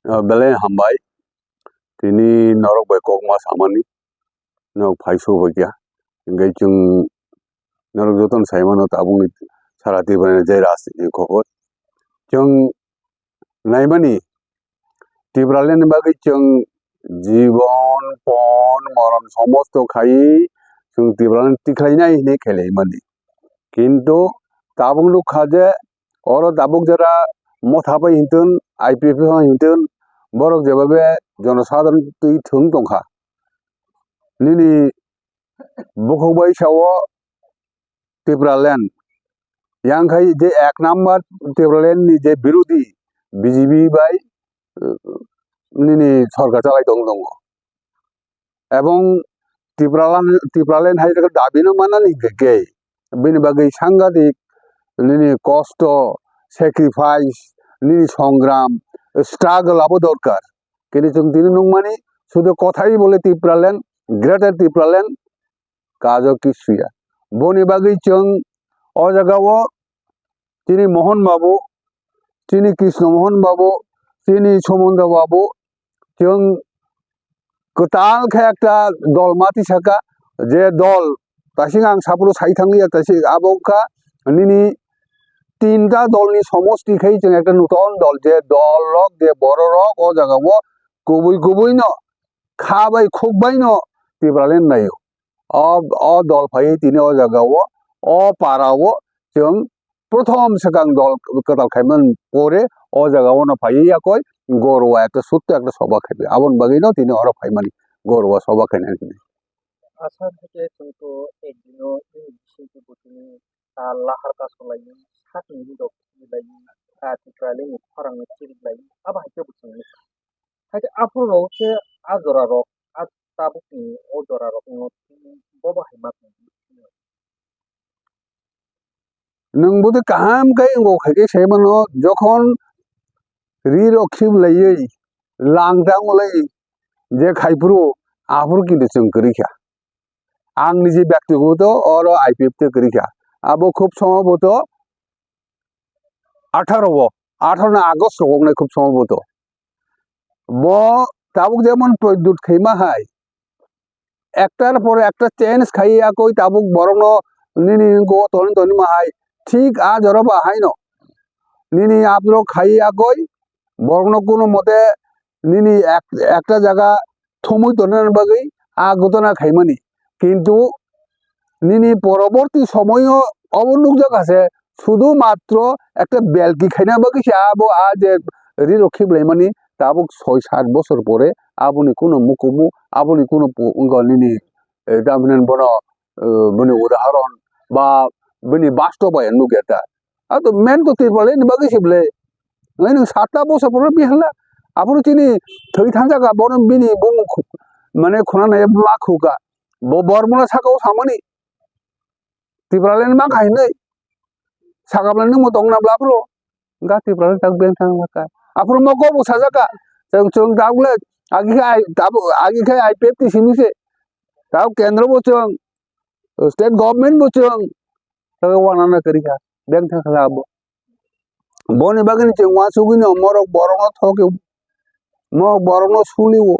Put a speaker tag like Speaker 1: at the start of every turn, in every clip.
Speaker 1: Belen Hambai, Tini Norok by Kokma Samani, no Paiso Bagia, engaging Norogoton Simon of Abu Sarati Jeras in Kokot. Chung Naimani, Tibralen Bagachung, Jivon, Pon, Moron, Somosto Kai, Chung Tibran Tiklina in Nikele Mandi. Kinto, Tabulu Kaja, or Tabuk Jara, Motapa Hinton, IPP Hinton, Borok Jababe, Jonathan Tui Tung Tonka. Nini Bukobai Shaw, Tibralen. Yang Kai, the Ak number, Tibralen, the Birudi, BGB by Nini Sorgata Dongdongo. Among Tibralen has a Dabino Manani gay. Binibagi Sangati, Nini Costo, sacrifice, Nini Songram, struggle Abodorkar. Kinitung Tinumani, so the Kothai Bole Tibralen, Greater Tibralen, Kazo Kishia. Bonibagi Chung, Ojagawa, Tini Mohon Babu, Tini Krishna Mohon Babu, Tini Somunda Babu, Chung Kotal Kakta, Dolmati Saka, Je Dol, Tashingang Sapro Saitanglia, Tashi Aboka, Nini Tinta Dolni Somosti Kaitan at Nuton Dol, Je Dol Rock, Je Borok, Ojagawa, Kubuino, Kabai Kubino, Tibralen Nayo, all Dol Paitino Ojagawa, all Parawo, Chung, Protom Sakang Dol Katal Kaiman, Pore, Ojagawana Payakoi. Gorwa একটা সত্য একটা সভা খাবে আবন বাগিনাও তিনি ওরা ফাইমানি গরুয়া সভা খাই না
Speaker 2: আসাম থেকে কিন্তু একদিনও এই বিষয়টি বুঝিনি লাহার কাজ লাইনি সাতনি ডক্টর লাইনি আতিকালে ফরাং চিরি লাইনি আবার হাইতে বুঝিনি হাইতে আপুরও সে আজরা রক আজ তাবুকি অজরা রক ববা হাইমাত
Speaker 1: নংবুতে কাহাম কাই গো খাইকে সেমানো যখন রি রখিব লাইই লাংদাং লাই যে খাইপুরো আপুর কিন্তু जों করিখা आं निजे व्यक्तिगत और आईपीएफ ते करिखा अब खूब सम्भवत 18 আগস্ট होने खूब सम्भवत बो ताबुक जेमन प्रद्युत खैमा हाय एकटार पर एकटा चेंज खाइया कोई ताबुक बरन निनी गो तोन तोन माहाय ठीक आ जरबा हाय न निनी आप लोग खाइया कोई बरन कोनो मते निनी एकटा जगह थमुई तोनन बागै आ गतना खाइमानी किन्तु निनी परवर्ती समय अवनुक আছে শুধুমাত্র একটা বেলকি খাইনা বাকি আবো আজ রি রক্ষিব লাইমানি তাবুক 6-7 বছর পরে আবুনি কোন মুকুমু আবুনি কোন নিনি দামিনান বড় মানে উদাহরণ বা বনি বাস্তবায়ন নুকেটা আর তো মেন তো তিরবলে বাকি সিবলে নয় 7টা বছর পরে বিহলা আবুনি চিনি থই থাঞ্জাগা বন বিনি বং মানে খনা নাই লাখুকা বরমনা সাকাও সামানি Tibralen mak hainai sakablan ni motong na blapro ga tibralen tak ben sang maka apro moko bo sajaka chung dagle agi khai IPF ti simise tau kendra bo chung state government bo chung ta wana na karika ben thang khala bo boni bagini chung wa sugini morok borong thoke mo borong suliwo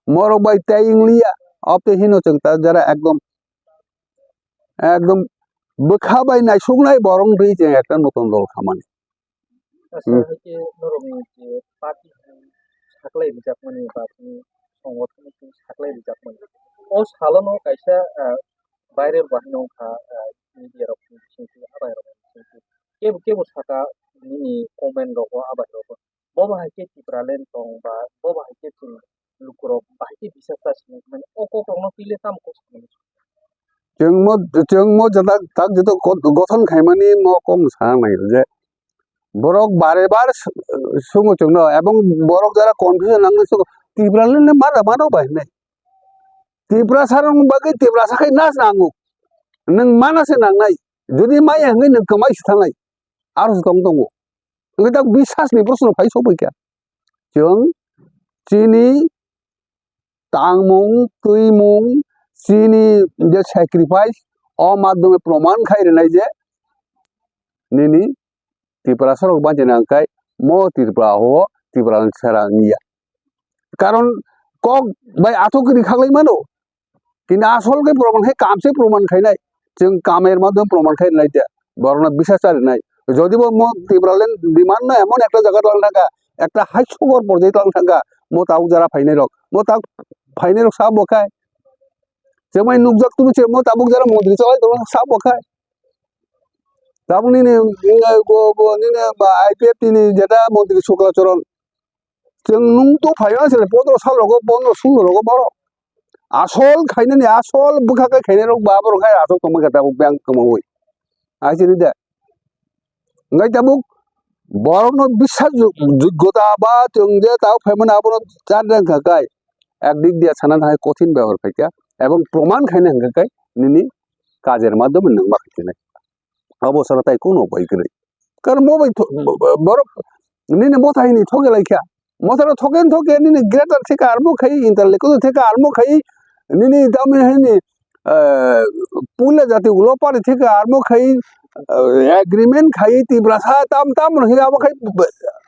Speaker 1: morok bai tainglia apte hino chung ta jara একদম বখাবাই নাই সুগনাই বরং রইছে একটা নতুন দল খামানি
Speaker 2: আসলে নরমি যে party সাকলাই বিজাক মানে বাকি সংগঠন সাকলাই বিজাক মানে ও সালানো কাইসা বাইরের বাহিনী খা মিডিয়া রকম কিন্তু আবাই রকম কিন্তু কেবো সাকা নিনি কমেন্ট রকম আবাই রকম ববা হাইকে টিপ্রালেন দং বা ববা হাইকে চিন লুকুরক বাহিকে বিশ্বাস আছে মানে ও কোনো পিলে তাম কোস
Speaker 1: जों जदा तक जतो गठन खाइमानि म कम सानाय जे बरक बारे बार सुङो जोंनो एबं बरक जरा कन्फ्यूजन नांनो सो तिब्रालने मानो बायनाय तिब्रा सारं बागै तिब्रा साखै नास नांगौ नों मानासे नांनाय जुदि माय हंगै नों कमाय सिथानाय आरो दं नों दा बिसासनि प्रश्न फाय सबायका जों चिनि तांमुं तुइमुं চিনি যে স্যাক্রিফাইস মাধ্যমে প্রমাণ খাইরেনাই যে নিনি ত্রিপুরা সরক বাঁচে নাঙ্কাই ম ত্রিপুরা হো tibrang serang iya karon kok bai athokri khaglai mano কিন্তু আসল কে প্রমাণ হয় কামসে প্রমাণ খাই নাই जों কামের মাধ্যমে প্রমাণ খাই নাই বরনা বিশ্বাসী নাই যদি মো তিব্রালেন বিমান না এমন একটা জায়গা লাং থাকা একটা হাস্যকর পর্যায়ে লাং থাকা মো তাও যারা ফাইনাই রক মো তাও ফাইনাই রক সাব বখায় যেমন নুকজাক তুমি মো তাবুক যারা মন্দির চালাই তোমার সাব বখায় তাবুক নিনে বা আইপিএফ তিনি যেটা মন্ত্রী শুক্লাচরণ जों নুং তো ফাইনা আছে 15 সাল রকম 15 16 রকম বড় আসল খাইনানি আসল বুখাকে খাইনাই রক বাবর খাই আসল তোমার কথা ব্যাং কমাই আইছিনি দে ngai tabuk বরণ বিশ্বাস যোগ্যতা বা जों যে তাও ফাইমান আবরণ জানদাং কাকাই একদিক দিয়ে ছানা হয় কঠিন ব্যবহার ফাইকা এবং প্রমাণ খাইনা কাকাই নিনি কাজের মাধ্যমে নং মাখাইতে নাই অবসর তাই কোনো উপায় নেই কারণ মোবাইল বড় নিনে মথাইনি ঠকে লাইখা মথারা ঠকেন ঠকে নিনে গ্রেটার থেকে আরম্ভ খাই ইন্টারলেকো থেকে আরম্ভ খাই নিনি দামি হয়নি পুলে জাতিগুলো পারে থেকে আরম্ভ খাই एग्रीमेंट खाई तिब्रासा ताम ताम रही अब खाई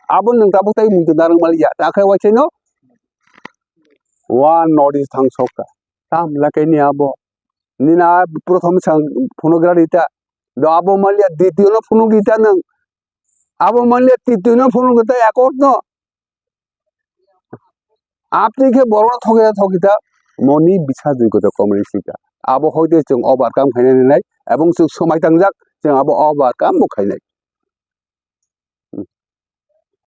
Speaker 1: अब नों ताबो ताई मुंते दारं मालिया ताखै वाइसेनो वा नॉर्थ ईस्ट थां सका ताम लाकेनि अब निना प्रथम सां फनोग्रादिता द अब मालिया द्वितीय न फनोगिता नों अब मालिया तृतीय न फनोगिता एकट न আপনি কে বড় ঠকে ঠকিতা মনি বিচার যোগ্যতা কমিউনিস্টিকা अब হইতে जों ओभारकाम खाइनाय নাই এবং जों समायतांजाक जों अब ओभारकाम बखाइनाय